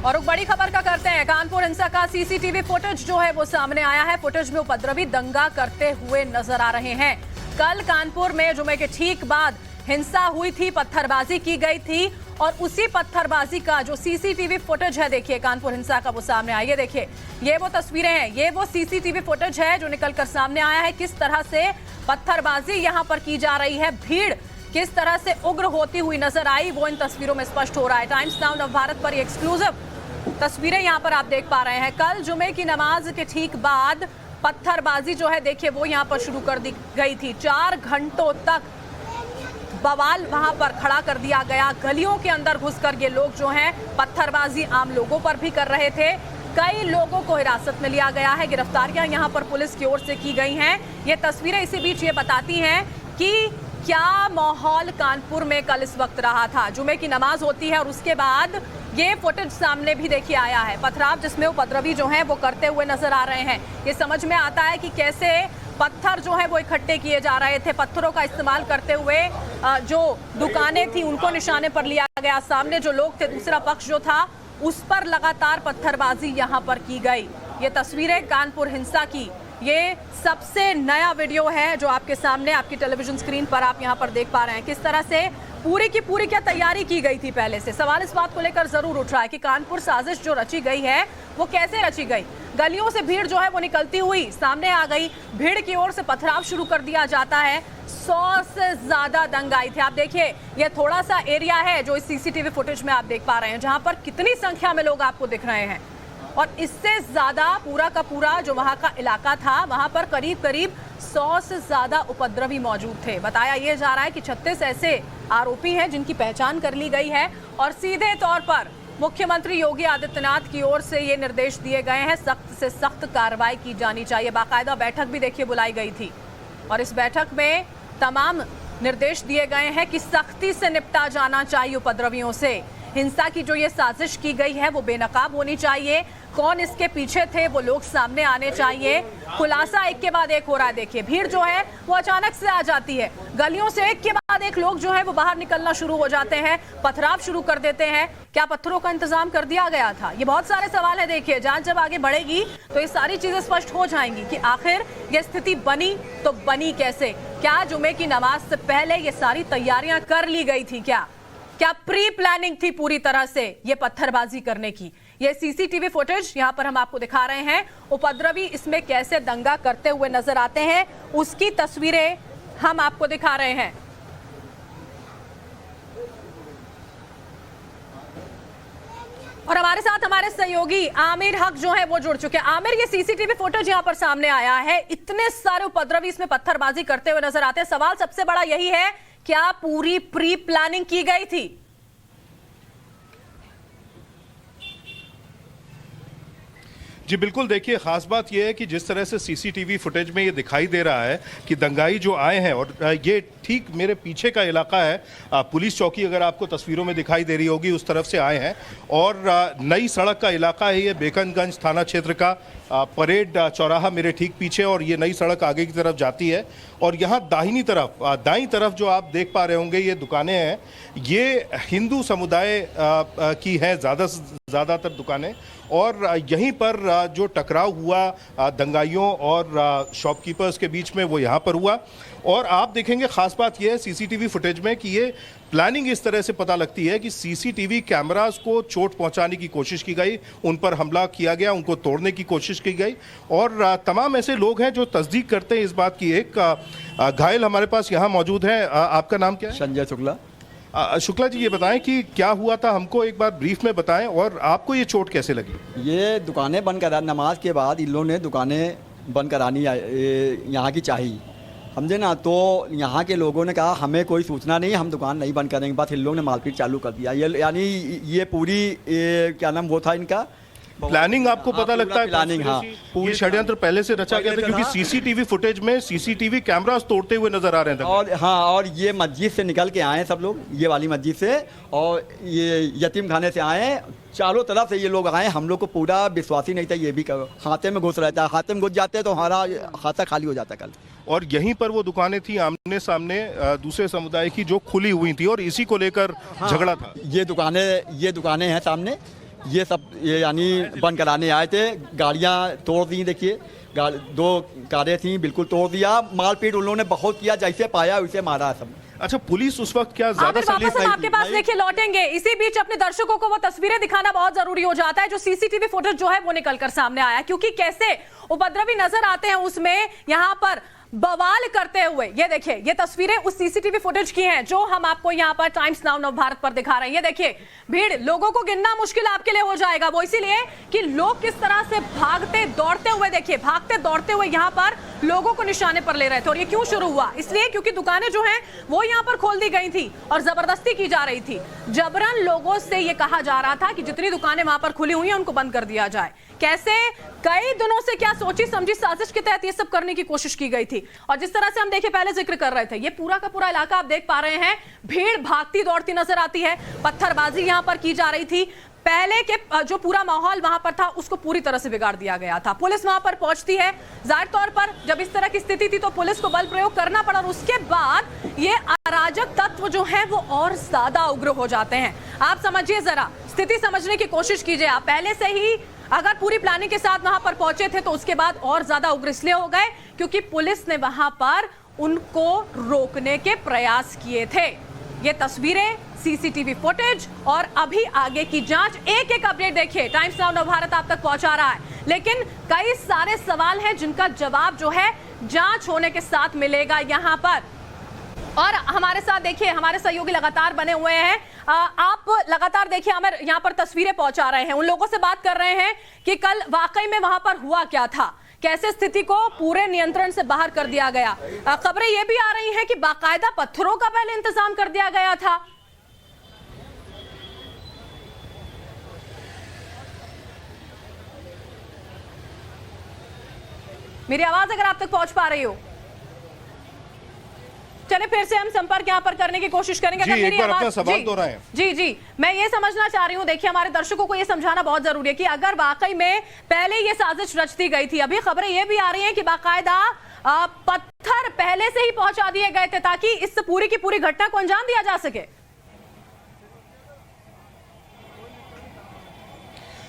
और एक बड़ी खबर का करते हैं। कानपुर हिंसा का सीसीटीवी फुटेज जो है वो सामने आया है। फुटेज में उपद्रवी दंगा करते हुए नजर आ रहे हैं। कल कानपुर में जुमे के ठीक बाद हिंसा हुई थी, पत्थरबाजी की गई थी और उसी पत्थरबाजी का जो सीसीटीवी फुटेज है, देखिए कानपुर हिंसा का वो सामने आया। ये देखिए, ये वो तस्वीरें हैं, ये वो सीसीटीवी फुटेज है जो निकलकर सामने आया है। किस तरह से पत्थरबाजी यहां पर की जा रही है, भीड़ किस तरह से उग्र होती हुई नजर आई, वो इन तस्वीरों में स्पष्ट हो रहा है। टाइम्स नाउ नवभारत पर एक्सक्लूसिव तस्वीरें यहां पर आप देख पा रहे हैं। कल जुमे की नमाज के ठीक बाद पत्थरबाजी जो है, देखिए वो यहां पर शुरू कर दी गई थी। 4 घंटों तक बवाल वहां पर खड़ा कर दिया गया। गलियों के अंदर घुसकर ये लोग जो हैं पत्थरबाजी आम लोगों पर भी कर रहे थे। कई लोगों को हिरासत में लिया गया है। गिरफ्तारियां यहां पर पुलिस की ओर से की गई हैं। ये तस्वीरें इसी बीच ये बताती हैं कि क्या माहौल कानपुर में कल इस वक्त रहा था। जुमे की नमाज होती है और उसके बाद ये फुटेज सामने भी देखिए आया है। पथराव जिसमें उपद्रवी जो हैं वो करते हुए नजर आ रहे हैं। ये समझ में आता है कि कैसे पत्थर जो है वो इकट्ठे किए जा रहे थे। पत्थरों का इस्तेमाल करते हुए जो दुकानें थी उनको निशाने पर लिया गया। सामने जो लोग थे, दूसरा पक्ष जो था, उस पर लगातार पत्थरबाजी यहाँ पर की गई। ये तस्वीरें कानपुर हिंसा की, ये सबसे नया वीडियो है जो आपके सामने आपकी टेलीविजन स्क्रीन पर आप यहाँ पर देख पा रहे हैं। किस तरह से पूरी की पूरी क्या तैयारी की गई थी पहले से। सवाल इस बात को लेकर जरूर उठ रहा है कि कानपुर साजिश जो रची गई है वो कैसे रची गई। गलियों से भीड़ जो है वो निकलती हुई सामने आ गई। भीड़ की ओर से पथराव शुरू कर दिया जाता है। 100 से ज्यादा दंगाई थे। आप देखिए, ये थोड़ा सा एरिया है जो इस सीसीटीवी फुटेज में आप देख पा रहे हैं, जहां पर कितनी संख्या में लोग आपको दिख रहे हैं। और इससे ज्यादा पूरा का पूरा जो वहां का इलाका था, वहां पर करीब करीब 100 से ज्यादा उपद्रवी मौजूद थे। बताया यह जा रहा है कि 36 ऐसे आरोपी हैं जिनकी पहचान कर ली गई है और सीधे तौर पर मुख्यमंत्री योगी आदित्यनाथ की ओर से ये निर्देश दिए गए हैं, सख्त से सख्त कार्रवाई की जानी चाहिए। बाकायदा बैठक भी देखिए बुलाई गई थी और इस बैठक में तमाम निर्देश दिए गए हैं कि सख्ती से निपटा जाना चाहिए उपद्रवियों से। हिंसा की जो ये साजिश की गई है वो बेनकाब होनी चाहिए। कौन इसके पीछे थे वो लोग सामने आने चाहिए। खुलासा एक के बाद एक हो रहा है। देखिए, भीड़ जो है वो अचानक से आ जाती है। गलियों से एक के बाद एक लोग जो है वो बाहर निकलना शुरू हो जाते हैं, पथराव शुरू कर देते हैं। क्या पत्थरों का इंतजाम कर दिया गया था? ये बहुत सारे सवाल है। देखिए, जांच जब आगे बढ़ेगी तो ये सारी चीजें स्पष्ट हो जाएंगी कि आखिर ये स्थिति बनी तो बनी कैसे। क्या जुमे की नमाज से पहले ये सारी तैयारियां कर ली गई थी? क्या प्री प्लानिंग थी पूरी तरह से ये पत्थरबाजी करने की? ये सीसीटीवी फुटेज यहां पर हम आपको दिखा रहे हैं। उपद्रवी इसमें कैसे दंगा करते हुए नजर आते हैं उसकी तस्वीरें हम आपको दिखा रहे हैं। और हमारे साथ हमारे सहयोगी आमिर हक जो है वो जुड़ चुके हैं। आमिर, ये सीसीटीवी फुटेज यहां पर सामने आया है, इतने सारे उपद्रवी इसमें पत्थरबाजी करते हुए नजर आते हैं। सवाल सबसे बड़ा यही है, क्या पूरी प्री प्लानिंग की गई थी? जी बिल्कुल, देखिए खास बात यह है कि जिस तरह से सीसीटीवी फुटेज में ये दिखाई दे रहा है कि दंगाई जो आए हैं, और ये ठीक मेरे पीछे का इलाका है, पुलिस चौकी अगर आपको तस्वीरों में दिखाई दे रही होगी, उस तरफ से आए हैं। और नई सड़क का इलाका है ये, बेकनगंज थाना क्षेत्र का परेड चौराहा मेरे ठीक पीछे, और ये नई सड़क आगे की तरफ जाती है। और यहाँ दाईं तरफ जो आप देख पा रहे होंगे ये दुकानें हैं, ये हिंदू समुदाय की हैं ज़्यादातर दुकानें। और यहीं पर जो टकराव हुआ दंगाइयों और शॉपकीपर्स के बीच में वो यहाँ पर हुआ। और आप देखेंगे खास बात यह है सीसीटीवी फुटेज में कि ये प्लानिंग इस तरह से पता लगती है कि सीसीटीवी कैमरास को चोट पहुंचाने की कोशिश की गई, उन पर हमला किया गया, उनको तोड़ने की कोशिश की गई। और तमाम ऐसे लोग हैं जो तस्दीक करते हैं इस बात की। एक घायल हमारे पास यहाँ मौजूद है। आपका नाम क्या है? संजय शुक्ला। शुक्ला जी, ये बताएं कि क्या हुआ था, हमको एक बार ब्रीफ में बताएं, और आपको ये चोट कैसे लगी? ये दुकानें बंद करा, नमाज के बाद इन लोगों ने दुकानें बंद करानी यहाँ की चाहिए, समझे ना। तो यहाँ के लोगों ने कहा हमें कोई सूचना नहीं, हम दुकान नहीं बंद करेंगे। बस इन लोगों ने मारपीट चालू कर दिया। ये यानी ये पूरी क्या नाम वो था इनका प्लानिंग। आपको पता लगता है प्लानिंग? हाँ, पूरी षड्यंत्र पहले से रचा गया था, क्योंकि सीसीटीवी फुटेज में सीसीटीवी कैमरास तोड़ते हुए नजर आ रहे थे। और हाँ, और ये मस्जिद से निकल के आए सब लोग, ये वाली मस्जिद से, और ये यतीम खाने से आए, चारों तरफ से ये लोग आए। हम लोग को पूरा विश्वास ही नहीं था। ये भी खाते में घुस रहता है, खाते में घुस जाते तो हमारा खाता खाली हो जाता कल। और यहीं पर वो दुकानें थी आमने सामने दूसरे समुदाय की जो खुली हुई थी, और इसी को लेकर झगड़ा था। ये दुकानें हैं सामने, ये सब ये यानी बंद कराने आए थे, गाड़ियां तोड़ दी। देखिए दो कारें थी, बिल्कुल तोड़ दिया। मारपीट उन लोगों ने बहुत किया, जैसे पाया वैसे मारा सब। अच्छा, पुलिस उस वक्त क्या ज्यादा आमिर, वापस हम आपके पास देखिए लौटेंगे। इसी बीच अपने दर्शकों को वो तस्वीरें दिखाना बहुत जरूरी हो जाता है जो सीसीटीवी फुटेज जो है वो निकलकर सामने आया, क्योंकि कैसे उपद्रवी नजर आते हैं उसमें यहाँ पर बवाल करते हुए। ये देखिए, ये तस्वीरें उस सीसीटीवी फुटेज की हैं जो हम आपको यहाँ पर टाइम्स नाउ नवभारत पर दिखा रहे हैं। ये देखिए, भीड़, लोगों को गिनना मुश्किल आपके लिए हो जाएगा। वो इसीलिए कि लोग किस तरह से भागते दौड़ते हुए, देखिए भागते दौड़ते हुए यहाँ पर लोगों को निशाने पर ले रहे थे। और ये क्यों शुरू हुआ? इसलिए क्योंकि दुकानें जो हैं वो यहाँ पर खोल दी गई थी और जबरदस्ती की जा रही थी। जबरन लोगों से ये कहा जा रहा था कि जितनी दुकानें वहां पर खुली हुई हैं उनको बंद कर दिया जाए। कैसे कई दिनों से क्या सोची समझी साजिश के तहत ये सब करने की कोशिश की गई थी। और जिस तरह से हम देखिए पहले जिक्र कर रहे थे, ये पूरा का पूरा इलाका आप देख पा रहे हैं, भीड़ भागती दौड़ती नजर आती है। पत्थरबाजी यहां पर की जा रही थी। पहले के जो पूरा माहौल वहां पर था उसको पूरी तरह से बिगाड़ दिया गया था। पुलिस वहां पर पहुंचती है, जाहिर तौर पर जब इस तरह की स्थिति थी तो पुलिस को बल प्रयोग करना पड़ा और उसके बाद ये अराजक तत्व जो है वो और ज्यादा उग्र हो जाते हैं। आप समझिए, जरा स्थिति समझने की कोशिश कीजिए। आप पहले से ही अगर पूरी प्लानिंग के साथ वहां पर पहुंचे थे तो उसके बाद और ज्यादा उग्र इसलिए हो गए क्योंकि पुलिस ने वहां पर उनको रोकने के प्रयास किए थे। ये तस्वीरें, सीसीटीवी फुटेज और अभी आगे की जांच, एक एक अपडेट देखिए टाइम्स नाउ नवभारत आप तक पहुंचा रहा है। लेकिन कई सारे सवाल हैं जिनका जवाब जो है जांच होने के साथ मिलेगा यहां पर। और हमारे साथ देखिए हमारे सहयोगी लगातार बने हुए हैं। आप लगातार देखिए आमिर यहाँ पर तस्वीरें पहुंचा रहे हैं, उन लोगों से बात कर रहे हैं कि कल वाकई में वहां पर हुआ क्या था, कैसे स्थिति को पूरे नियंत्रण से बाहर कर दिया गया। खबरें ये भी आ रही हैं कि बाकायदा पत्थरों का पहले इंतजाम कर दिया गया था। मेरी आवाज अगर आप तक पहुंच पा रही हो, चले फिर से हम संपर्क यहां पर करने की कोशिश करेंगे। जी, एक बार अपना सवाल दोहराएं। जी, मैं ये समझना चाह रही हूं, देखिए हमारे दर्शकों को ये समझाना बहुत जरूरी है कि अगर वाकई में पहले ये साजिश रच दी गई थी, अभी खबरें ये भी आ रही हैं कि बाकायदा पत्थर पहले से ही पहुंचा दिए गए थे ताकि इस पूरी की पूरी घटना को अंजाम दिया जा सके।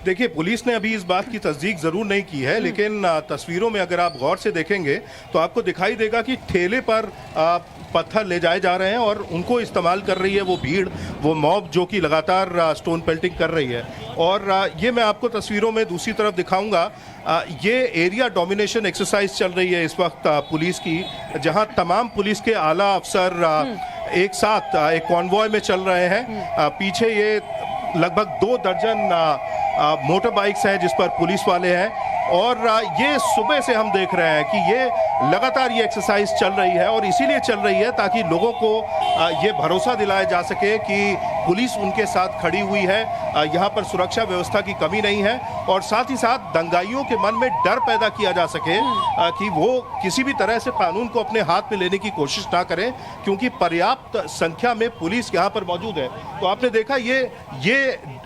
देखिए, पुलिस ने अभी इस बात की तस्दीक जरूर नहीं की है, लेकिन तस्वीरों में अगर आप गौर से देखेंगे तो आपको दिखाई देगा कि ठेले पर पत्थर ले जाए जा रहे हैं और उनको इस्तेमाल कर रही है वो भीड़, वो मॉब जो कि लगातार स्टोन पेल्टिंग कर रही है। और ये मैं आपको तस्वीरों में दूसरी तरफ दिखाऊंगा। ये एरिया डोमिनेशन एक्सरसाइज चल रही है इस वक्त पुलिस की, जहां तमाम पुलिस के आला अफसर एक साथ एक कॉन्वॉय में चल रहे हैं। पीछे ये लगभग 2 दर्जन मोटर बाइक्स हैं जिस पर पुलिस वाले हैं और ये सुबह से हम देख रहे हैं कि ये लगातार ये एक्सरसाइज चल रही है और इसीलिए चल रही है ताकि लोगों को ये भरोसा दिलाया जा सके कि पुलिस उनके साथ खड़ी हुई है, यहाँ पर सुरक्षा व्यवस्था की कमी नहीं है और साथ ही साथ दंगाइयों के मन में डर पैदा किया जा सके कि वो किसी भी तरह से कानून को अपने हाथ में लेने की कोशिश ना करें, क्योंकि पर्याप्त संख्या में पुलिस यहाँ पर मौजूद है। तो आपने देखा ये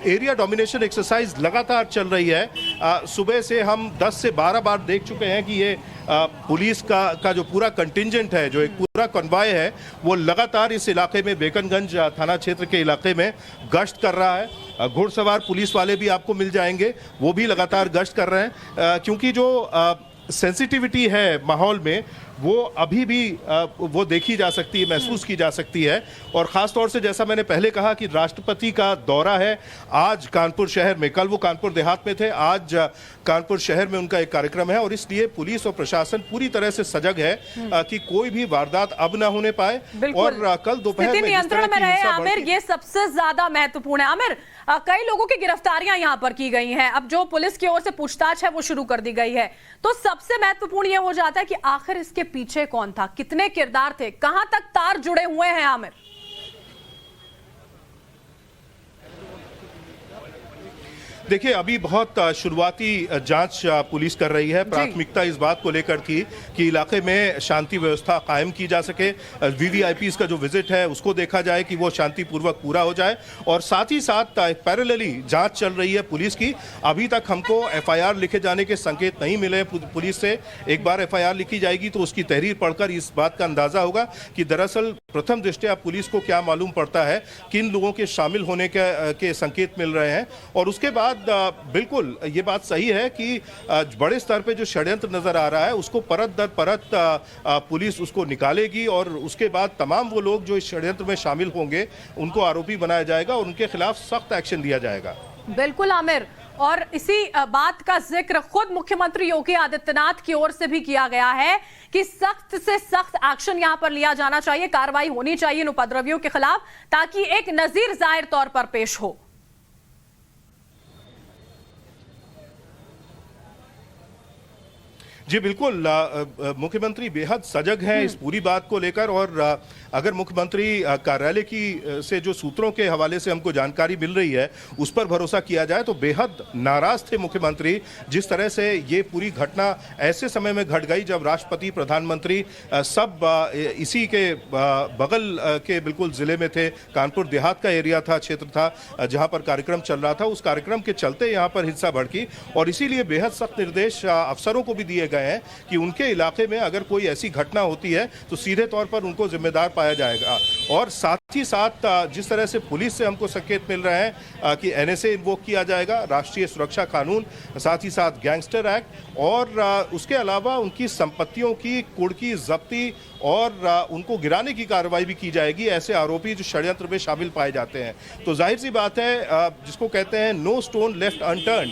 एरिया डोमिनेशन एक्सरसाइज लगातार चल रही है। सुबह से हम 10 से 12 बार देख चुके हैं कि ये पुलिस का जो पूरा कंटिंजेंट है, जो एक पूरा कॉन्वॉय है, वो लगातार इस इलाके में बेकनगंज थाना क्षेत्र के इलाके में गश्त कर रहा है। घुड़सवार पुलिस वाले भी आपको मिल जाएंगे, वो भी लगातार गश्त कर रहे हैं क्योंकि जो सेंसिटिविटी है माहौल में वो अभी भी वो देखी जा सकती है, महसूस की जा सकती है। और ख़ास तौर से जैसा मैंने पहले कहा कि राष्ट्रपति का दौरा है आज कानपुर शहर में, कल वो कानपुर देहात में थे, आज कानपुर शहर में उनका एक कार्यक्रम है और इसलिए पुलिस और प्रशासन पूरी तरह से सजग है कि कोई भी वारदात अब ना होने पाए। और कल दोपहर में नियंत्रण में रहे आमिर, ये सबसे ज्यादा महत्वपूर्ण है। आमिर, कई लोगों की गिरफ्तारियां यहाँ पर की गई हैं, अब जो पुलिस की ओर से पूछताछ है वो शुरू कर दी गई है, तो सबसे महत्वपूर्ण ये हो जाता है कि आखिर इसके पीछे कौन था, कितने किरदार थे, कहां तक तार जुड़े हुए हैं आमिर? देखिए, अभी बहुत शुरुआती जांच पुलिस कर रही है। प्राथमिकता इस बात को लेकर थी कि इलाके में शांति व्यवस्था कायम की जा सके। वीवीआईपीज़ का जो विजिट है उसको देखा जाए कि वो शांतिपूर्वक पूरा हो जाए, और साथ ही साथ पैरेलली जांच चल रही है पुलिस की। अभी तक हमको एफआईआर लिखे जाने के संकेत नहीं मिले पुलिस से। एक बार एफआईआर लिखी जाएगी तो उसकी तहरीर पढ़कर इस बात का अंदाजा होगा कि दरअसल प्रथम दृष्टया पुलिस को क्या मालूम पड़ता है, किन लोगों के शामिल होने के संकेत मिल रहे हैं। और उसके बाद बिल्कुल ये बात सही है कि बड़े स्तर पे जो षड्यंत्र नजर आ रहा है उसको परत दर परत पुलिस उसको निकालेगी, और उसके बाद तमाम वो लोग जो इस षड्यंत्र में शामिल होंगे उनको आरोपी बनाया जाएगा और उनके खिलाफ सख्त एक्शन लिया जाएगा। बिल्कुल आमिर, और इसी बात का जिक्र खुद मुख्यमंत्री योगी आदित्यनाथ की ओर से भी किया गया है कि सख्त से सख्त एक्शन यहां पर लिया जाना चाहिए, कार्रवाई होनी चाहिए इन उपद्रवियों के खिलाफ, ताकि एक नजीर जाहिर तौर पर पेश हो। जी बिल्कुल, मुख्यमंत्री बेहद सजग हैं इस पूरी बात को लेकर। और अगर मुख्यमंत्री कार्यालय की से जो सूत्रों के हवाले से हमको जानकारी मिल रही है उस पर भरोसा किया जाए तो बेहद नाराज थे मुख्यमंत्री जिस तरह से ये पूरी घटना ऐसे समय में घट गई जब राष्ट्रपति, प्रधानमंत्री सब इसी के बगल के बिल्कुल जिले में थे। कानपुर देहात का एरिया था, क्षेत्र था जहां पर कार्यक्रम चल रहा था। उस कार्यक्रम के चलते यहां पर हिंसा भड़की, और इसीलिए बेहद सख्त निर्देश अफसरों को भी दिए गए हैं कि उनके इलाके में अगर कोई ऐसी घटना होती है तो सीधे तौर पर उनको जिम्मेदार पाया जाएगा। और साथ ही साथ जिस तरह से पुलिस से हमको संकेत मिल रहे हैं कि एनएसए इन्वोक किया जाएगा, राष्ट्रीय सुरक्षा कानून, साथ ही साथ गैंगस्टर एक्ट, और उसके अलावा उनकी संपत्तियों की कुर्की जब्ती और उनको गिराने की कार्रवाई भी की जाएगी ऐसे आरोपी जो षड्यंत्र में शामिल पाए जाते हैं। तो जाहिर सी बात है, जिसको कहते हैं no stone left unturned,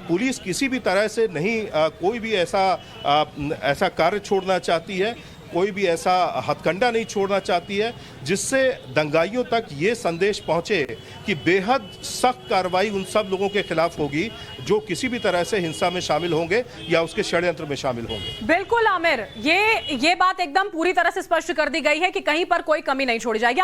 police किसी भी तरह से नहीं कोई भी ऐसा कार्य छोड़ना चाहती है, कोई भी ऐसा हथकंडा नहीं छोड़ना चाहती है जिससे दंगाइयों तक ये संदेश पहुंचे कि बेहद सख्त कार्रवाई उन सब लोगों के खिलाफ होगी जो किसी भी तरह से हिंसा में शामिल होंगे या उसके षड्यंत्र में शामिल होंगे। बिल्कुल आमिर, ये बात एकदम पूरी तरह से स्पष्ट कर दी गई है कि कहीं पर कोई कमी नहीं छोड़ी जाएगी।